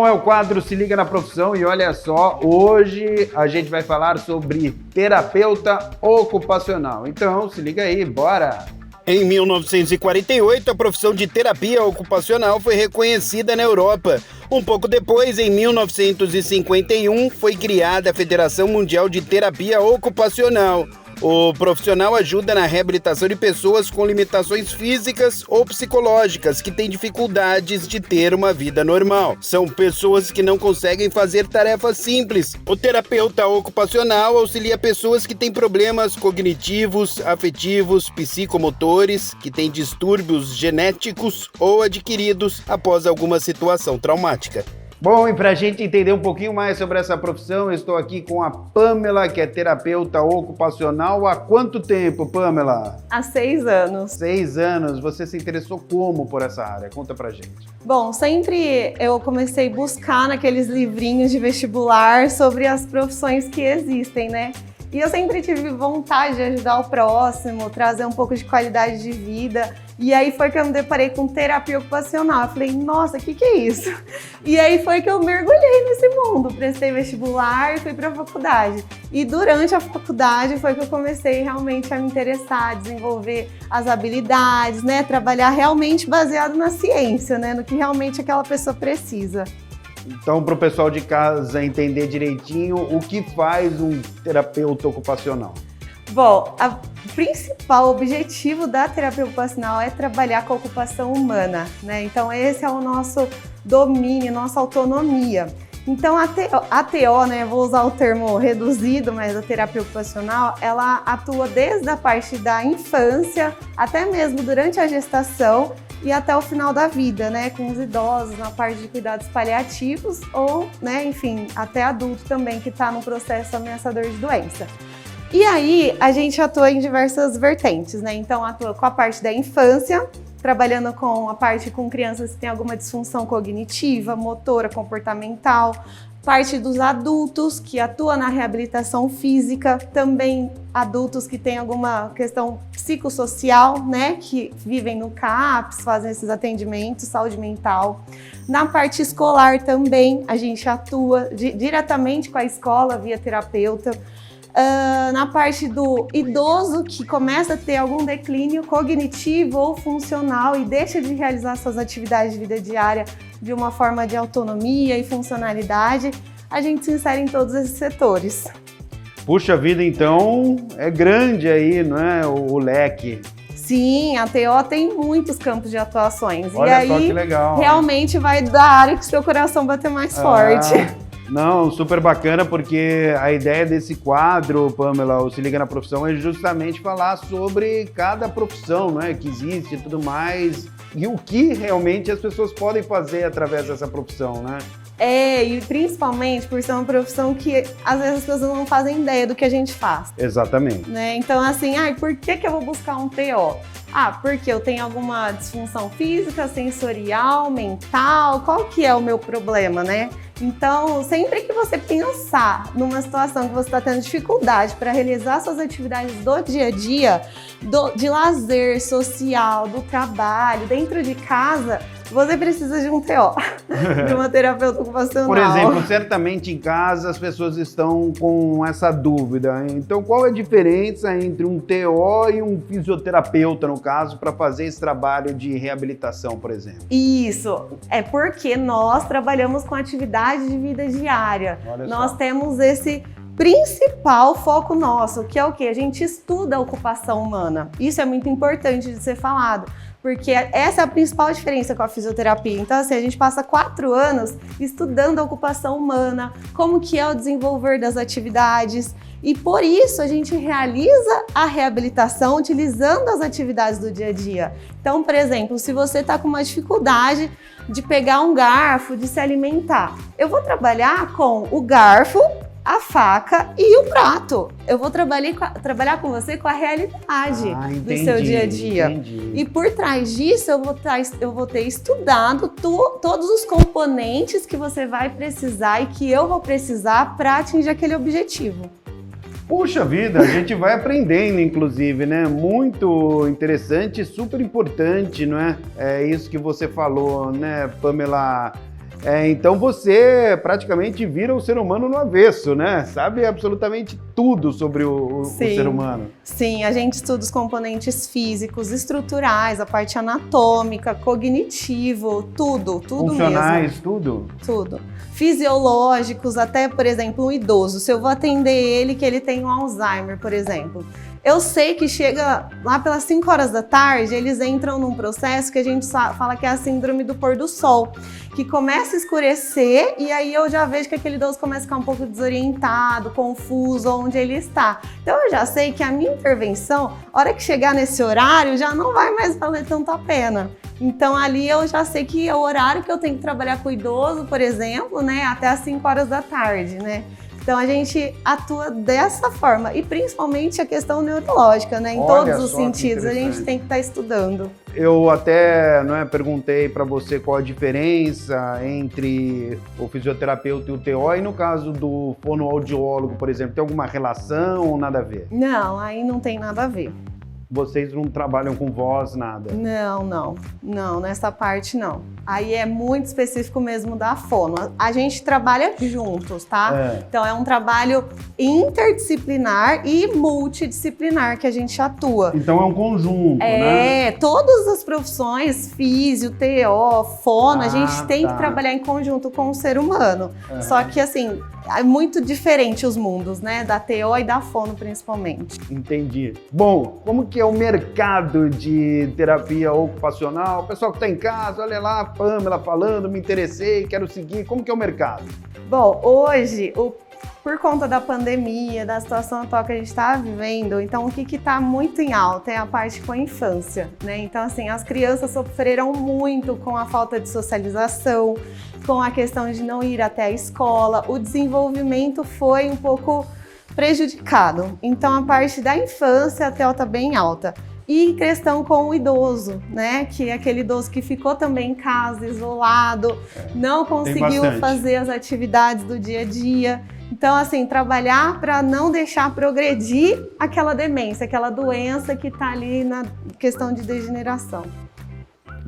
é o quadro Se Liga na Profissão e olha só, hoje a gente vai falar sobre terapeuta ocupacional. Então, se liga aí, bora! Em 1948, a profissão de terapia ocupacional foi reconhecida na Europa. Um pouco depois, em 1951, foi criada a Federação Mundial de Terapia Ocupacional. O profissional ajuda na reabilitação de pessoas com limitações físicas ou psicológicas que têm dificuldades de ter uma vida normal. São pessoas que não conseguem fazer tarefas simples. O terapeuta ocupacional auxilia pessoas que têm problemas cognitivos, afetivos, psicomotores, que têm distúrbios genéticos ou adquiridos após alguma situação traumática. Bom, e para a gente entender um pouquinho mais sobre essa profissão, eu estou aqui com a Pamela, que é terapeuta ocupacional. Há quanto tempo, Pamela? Há 6 anos. 6 anos. Você se interessou como por essa área? Conta pra gente. Bom, sempre eu comecei a buscar naqueles livrinhos de vestibular sobre as profissões que existem, né? E eu sempre tive vontade de ajudar o próximo, trazer um pouco de qualidade de vida. E aí foi que eu me deparei com terapia ocupacional. Eu falei, nossa, o que é isso? E aí foi que eu mergulhei nesse mundo. Prestei vestibular e fui para a faculdade. E durante a faculdade foi que eu comecei realmente a me interessar, a desenvolver as habilidades, né? Trabalhar realmente baseado na ciência, né? No que realmente aquela pessoa precisa. Então, para o pessoal de casa entender direitinho, o que faz um terapeuta ocupacional? Bom, o principal objetivo da terapia ocupacional é trabalhar com a ocupação humana, né? Então, esse é o nosso domínio, nossa autonomia. Então, a TO, né, vou usar o termo reduzido, mas a terapia ocupacional, ela atua desde a parte da infância, até mesmo durante a gestação e até o final da vida, né, com os idosos na parte de cuidados paliativos ou, né, enfim, até adulto também que está no processo ameaçador de doença. E aí, a gente atua em diversas vertentes, né? Então, atua com a parte da infância, trabalhando com a parte com crianças que têm alguma disfunção cognitiva, motora, comportamental, parte dos adultos, que atua na reabilitação física, também adultos que têm alguma questão psicossocial, né? Que vivem no CAPS, fazem esses atendimentos, saúde mental. Na parte escolar também, a gente atua diretamente com a escola via terapeuta. Na parte do idoso que começa a ter algum declínio cognitivo ou funcional e deixa de realizar suas atividades de vida diária de uma forma de autonomia e funcionalidade, a gente se insere em todos esses setores. Puxa vida, então é grande aí, não é, o leque? Sim, a TO tem muitos campos de atuações. Olha e só aí que legal, realmente vai da área que seu coração bater mais forte. Não, super bacana, porque a ideia desse quadro, Pamela, o Se Liga na Profissão, é justamente falar sobre cada profissão, né, que existe e tudo mais, e o que realmente as pessoas podem fazer através dessa profissão, né? E principalmente por ser uma profissão que às vezes as pessoas não fazem ideia do que a gente faz. Exatamente. Né? Então, assim, por que eu vou buscar um TO? Porque eu tenho alguma disfunção física, sensorial, mental, qual que é o meu problema, né? Então, sempre que você pensar numa situação que você está tendo dificuldade para realizar suas atividades do dia a dia, de lazer social, do trabalho, dentro de casa, você precisa de um TO, de uma terapeuta ocupacional. Por exemplo, certamente em casa as pessoas estão com essa dúvida. Então, qual é a diferença entre um TO e um fisioterapeuta, no caso, para fazer esse trabalho de reabilitação, por exemplo? Isso, é porque nós trabalhamos com atividade de vida diária. Nós temos esse principal foco nosso, que é o quê? A gente estuda a ocupação humana. Isso é muito importante de ser falado, porque essa é a principal diferença com a fisioterapia. Então, assim, a gente passa 4 anos estudando a ocupação humana, como que é o desenvolver das atividades, e por isso a gente realiza a reabilitação utilizando as atividades do dia a dia. Então, por exemplo, se você está com uma dificuldade de pegar um garfo, de se alimentar, eu vou trabalhar com o garfo, a faca e o prato. Eu vou trabalhar com você com a realidade do seu dia a dia. Entendi. E por trás disso, eu vou ter estudado todos os componentes que você vai precisar e que eu vou precisar para atingir aquele objetivo. Puxa vida, a gente vai aprendendo, inclusive, né? Muito interessante e super importante, não é? É isso que você falou, né, Pamela? Então você praticamente vira o ser humano no avesso, né? Sabe absolutamente tudo sobre o ser humano. Sim, a gente estuda os componentes físicos, estruturais, a parte anatômica, cognitivo, tudo funcionais, mesmo. Tudo. Fisiológicos, até, por exemplo, um idoso. Se eu vou atender ele, que ele tem um Alzheimer, por exemplo. Eu sei que chega lá pelas 5 horas da tarde, eles entram num processo que a gente fala que é a síndrome do pôr do sol, que começa a escurecer e aí eu já vejo que aquele idoso começa a ficar um pouco desorientado, confuso, onde ele está. Então eu já sei que a minha intervenção, a hora que chegar nesse horário, já não vai mais valer tanto a pena. Então ali eu já sei que é o horário que eu tenho que trabalhar com o idoso, por exemplo, né, até as 5 horas da tarde, né? Então a gente atua dessa forma e principalmente a questão neurológica, né? Em todos os sentidos a gente tem que estar estudando. Eu até perguntei para você qual a diferença entre o fisioterapeuta e o TO, e no caso do fonoaudiólogo, por exemplo, tem alguma relação ou nada a ver? Não, aí não tem nada a ver. Vocês não trabalham com voz, nada? Não, nessa parte não. Aí é muito específico mesmo da fono. A gente trabalha juntos, tá? Então é um trabalho interdisciplinar e multidisciplinar que a gente atua. Então é um conjunto, né? Todas as profissões, físio, TO, fono, a gente tem que trabalhar em conjunto com o ser humano. Só que assim, é muito diferente os mundos, né? Da TO e da fono principalmente. Entendi. Bom, como que é o mercado de terapia ocupacional? O pessoal que está em casa, olha lá, Pamela falando, me interessei, quero seguir. Como que é o mercado? Bom, hoje, por conta da pandemia, da situação atual que a gente está vivendo, então o que está muito em alta é a parte com a infância, né? Então, assim, as crianças sofreram muito com a falta de socialização, com a questão de não ir até a escola, o desenvolvimento foi um pouco prejudicado. Então, a parte da infância até está bem alta. E questão com o idoso, né? Que é aquele idoso que ficou também em casa, isolado, não conseguiu fazer as atividades do dia a dia. Então, assim, trabalhar para não deixar progredir aquela demência, aquela doença que está ali na questão de degeneração.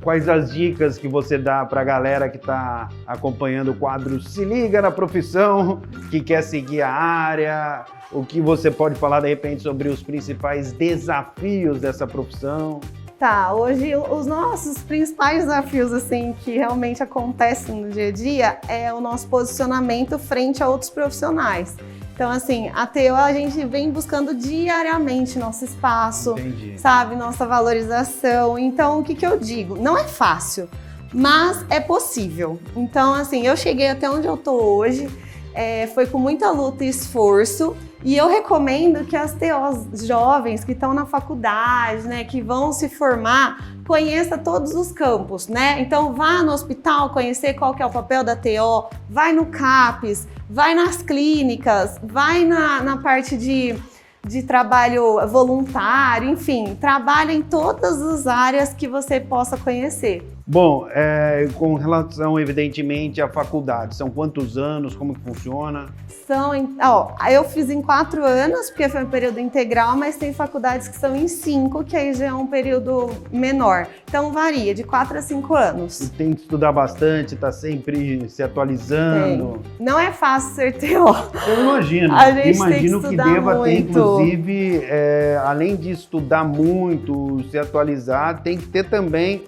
Quais as dicas que você dá para a galera que está acompanhando o quadro Se Liga na Profissão, que quer seguir a área? O que você pode falar, de repente, sobre os principais desafios dessa profissão? Tá, hoje os nossos principais desafios, assim, que realmente acontecem no dia a dia é o nosso posicionamento frente a outros profissionais. Então, assim, a TO a gente vem buscando diariamente nosso espaço, sabe? Nossa valorização. Então, o que eu digo? Não é fácil, mas é possível. Então, assim, eu cheguei até onde eu tô hoje, foi com muita luta e esforço. E eu recomendo que as TOs jovens que estão na faculdade, né, que vão se formar, conheça todos os campos, né? Então vá no hospital conhecer qual que é o papel da TO, vai no CAPES, vai nas clínicas, vai na parte de trabalho voluntário, enfim, trabalha em todas as áreas que você possa conhecer. Bom, com relação, evidentemente, à faculdade, são quantos anos, como que funciona? Eu fiz em 4 anos, porque foi um período integral, mas tem faculdades que são em 5, que aí já é um período menor. Então varia, de 4 a 5 anos. E tem que estudar bastante, tá sempre se atualizando. Não é fácil ser TO. Eu imagino. A gente imagino tem que deva muito. Ter, inclusive, além de estudar muito, se atualizar, tem que ter também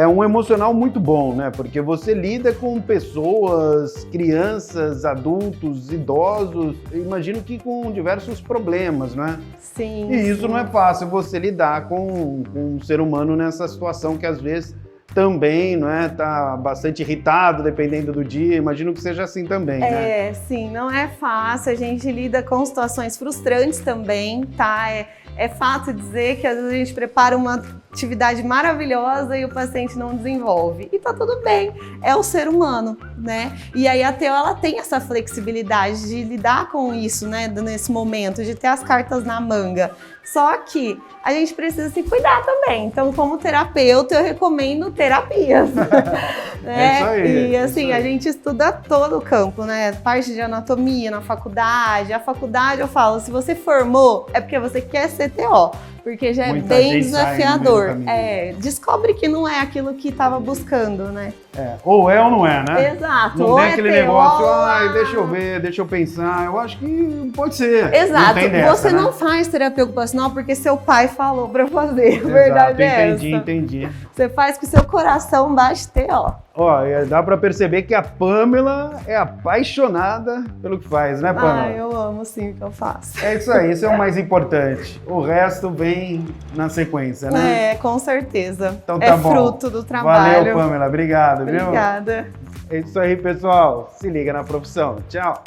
um emocional muito bom, né? Porque você lida com pessoas, crianças, adultos, idosos, imagino que com diversos problemas, né? Sim. E isso não é fácil, você lidar com um ser humano nessa situação que às vezes também, não é? Tá bastante irritado, dependendo do dia. Imagino que seja assim também, né? Sim, não é fácil. A gente lida com situações frustrantes também, tá? É fácil dizer que às vezes a gente prepara uma atividade maravilhosa e o paciente não desenvolve. E tá tudo bem, é o ser humano, né? E aí a TO, ela tem essa flexibilidade de lidar com isso, né? Nesse momento, de ter as cartas na manga. Só que a gente precisa se cuidar também. Então, como terapeuta, eu recomendo terapias. É isso aí. E assim, a gente estuda todo o campo, né? Parte de anatomia na faculdade. A faculdade, eu falo, se você formou, é porque você quer ser TO. Porque já é Muita bem gente sai no desafiador. meio do caminho. Descobre que não é aquilo que estava buscando, né? Ou é ou não é, né? Exato. Não ou tem é aquele ter, negócio, ou- ai, deixa eu ver, deixa eu pensar. Eu acho que pode ser. Exato. Não tem dessa, Você né? não faz terapia ocupacional porque seu pai falou pra fazer. A Exato, verdade é entendi, essa. entendi. Você faz que seu coração bate ó. Ó, dá pra perceber que a Pamela é apaixonada pelo que faz, né, Pamela? Eu amo sim o que eu faço. É isso aí, isso é o mais importante. O resto vem na sequência, né? Com certeza. Então tá bom. Fruto do trabalho. Valeu, Pamela. Obrigado, viu? Obrigada. É isso aí, pessoal. Se liga na profissão. Tchau.